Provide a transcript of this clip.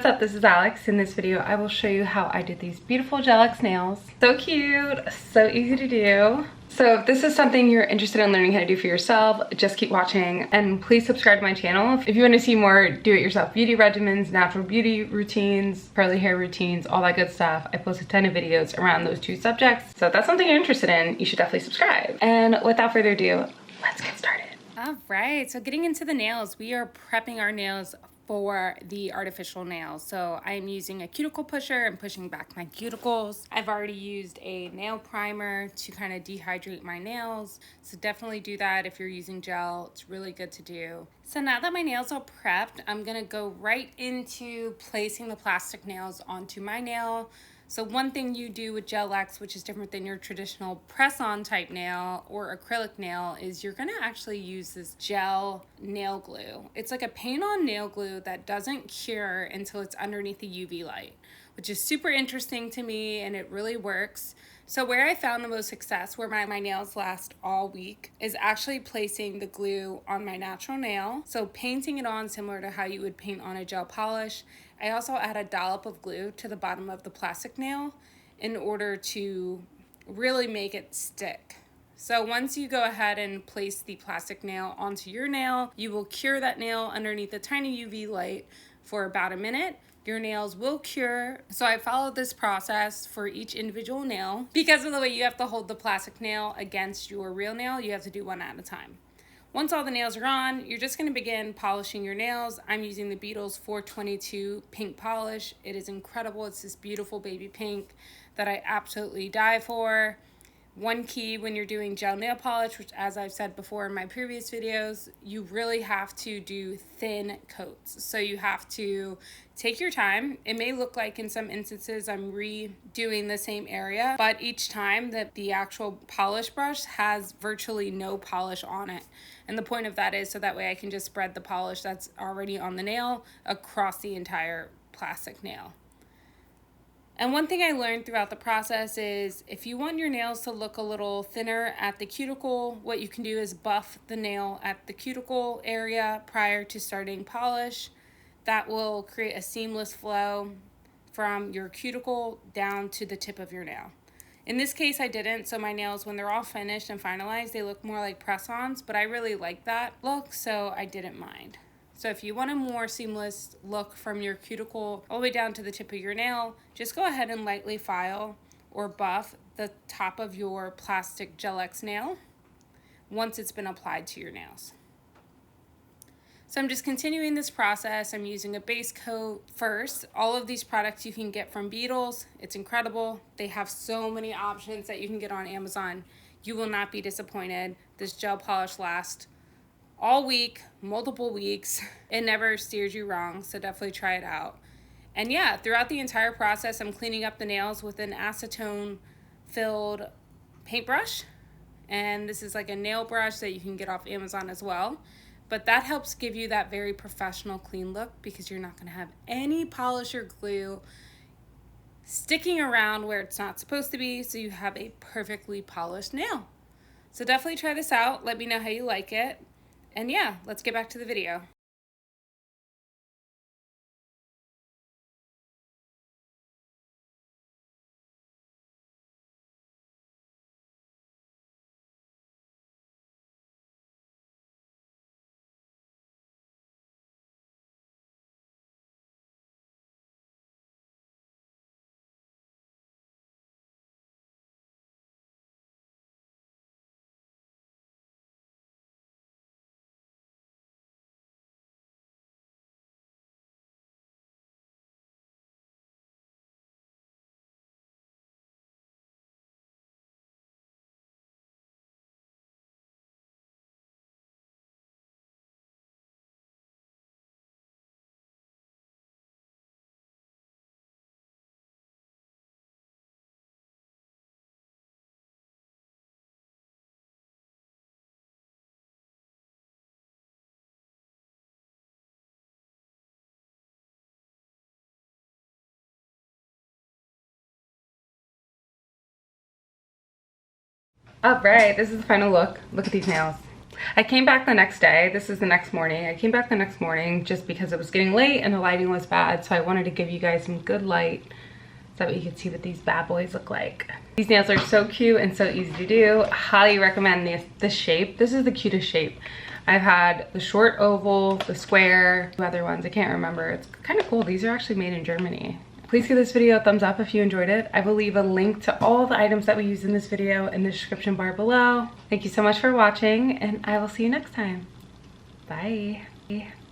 what's up? This is Alex. In this video, I will show you how I did these beautiful GELX nails. So cute, so easy to do. So if this is something you're interested in learning how to do for yourself, just keep watching and please subscribe to my channel. If you want to see more do-it-yourself beauty regimens, natural beauty routines, curly hair routines, all that good stuff, I post a ton of videos around those two subjects. So if that's something you're interested in, you should definitely subscribe. And without further ado, let's get started. All right, so getting into the nails, we are prepping our nails for the artificial nails. So I'm using a cuticle pusher and pushing back my cuticles. I've already used a nail primer to kind of dehydrate my nails. So definitely do that if you're using gel. It's really good to do. So now that my nails are prepped, I'm gonna go right into placing the plastic nails onto my nail. So one thing you do with GELX, which is different than your traditional press-on type nail or acrylic nail, is you're gonna actually use this gel nail glue. It's like a paint-on nail glue that doesn't cure until it's underneath the UV light, which is super interesting to me, and it really works. So where I found the most success, where my nails last all week, is actually placing the glue on my natural nail. So painting it on similar to how you would paint on a gel polish. I also add a dollop of glue to the bottom of the plastic nail in order to really make it stick. So once you go ahead and place the plastic nail onto your nail, you will cure that nail underneath a tiny UV light for about a minute. Your nails will cure. So I followed this process for each individual nail. Because of the way you have to hold the plastic nail against your real nail, you have to do one at a time. Once all the nails are on, you're just going to begin polishing your nails. I'm using the BEETLES 422 pink polish. It is incredible. It's this beautiful baby pink that I absolutely die for. One key when you're doing gel nail polish, which as I've said before in my previous videos, you really have to do thin coats. So you have to take your time. It may look like in some instances I'm redoing the same area, but each time that the actual polish brush has virtually no polish on it. And the point of that is so that way I can just spread the polish that's already on the nail across the entire plastic nail. And one thing I learned throughout the process is if you want your nails to look a little thinner at the cuticle, what you can do is buff the nail at the cuticle area prior to starting polish. That will create a seamless flow from your cuticle down to the tip of your nail. In this case, I didn't, so my nails, when they're all finished and finalized, they look more like press-ons, but I really like that look, so I didn't mind. So if you want a more seamless look from your cuticle all the way down to the tip of your nail, just go ahead and lightly file or buff the top of your plastic GELX nail once it's been applied to your nails. So I'm just continuing this process. I'm using a base coat first. All of these products you can get from BEETLES. It's incredible. They have so many options that you can get on Amazon. You will not be disappointed. This gel polish lasts all week, multiple weeks. It never steers you wrong, so definitely try it out. And yeah, throughout the entire process, I'm cleaning up the nails with an acetone-filled paintbrush. And this is like a nail brush that you can get off Amazon as well. But that helps give you that very professional, clean look because you're not going to have any polish or glue sticking around where it's not supposed to be, so you have a perfectly polished nail. So definitely try this out. Let me know how you like it. And yeah, let's get back to the video. All right, this is the final look. Look at these nails. I came back the next day. This is the next morning. I came back the next morning just because it was getting late and the lighting was bad. So I wanted to give you guys some good light so that you could see what these bad boys look like. These nails are so cute and so easy to do. Highly recommend this shape. This is the cutest shape. I've had the short oval, the square, two other ones, I can't remember. It's kind of cool. These are actually made in Germany. Please give this video a thumbs up if you enjoyed it. I will leave a link to all the items that we used in this video in the description bar below. Thank you so much for watching, and I will see you next time. Bye.